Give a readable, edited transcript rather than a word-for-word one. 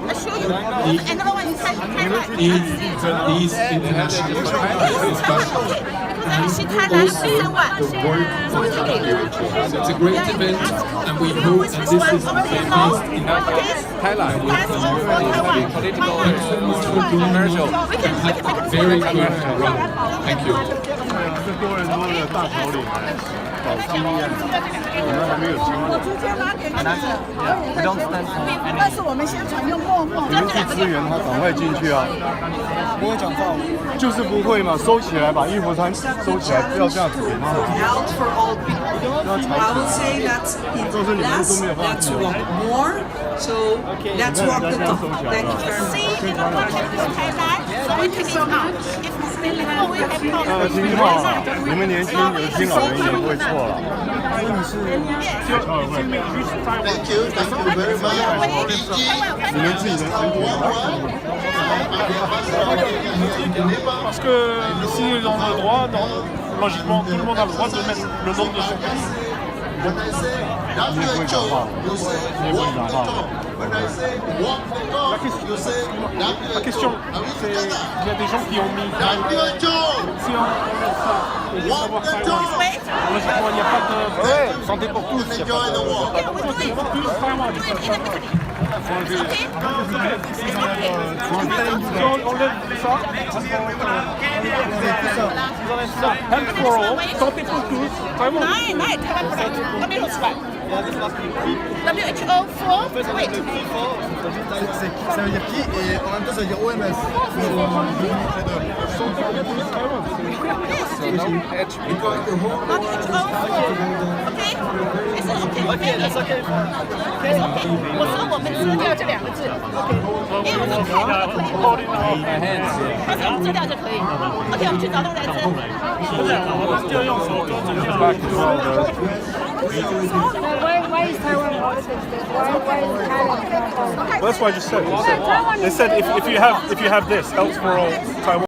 I show you. Another one is Thailand. These international She Thailand, someone. So it's a great event, and we hope that this is the best in Thailand. Thanks so much for doing commercial. Very good run. Thank you. 这多伦多的大头领来搞经验，我们还没有经过。直接拉给那个，但是我们宣传用默默。你们去支援他，赶快进去啊！不会讲话，就是不会嘛，收起来，把衣服穿收起来，不要这样子给他。Out for all people. I would say that in less, let's walk more. So let's walk the talk. Thank you very much. See, you know what happens in Thailand? Thank you so much. If Muslim, we have problems. 听话嘛，你们年轻有听老人言不会错了。真的是悄悄的会。你们自己的身体。Parce que si on a le droit, logiquement, tout le monde a le droit de mettre le nom de son pays. 你也不会讲话，你也不会讲话。La question, c'est il y a des gens qui ont mis si on met ça et de savoir Taïwan. Logiquement, il n'y a pas de santé pour tous. Il n'y a pas de pour tous Taïwan. On lève ça. Health for all, santé pour tous, Taïwan. Nein, Taiwan product. WHO for wait. Ça veut dire qui et en même temps ça veut dire OMS. Okay, that's okay. 我说我们遮掉这两个字，因为我们看到可以，但是我们遮掉就可以。OK， 我们去找动人证。就用手遮住这样。 Why is Taiwan audited? Why is Thailand? Well, that's what I just said. They said if you have this, helps for all Taiwan.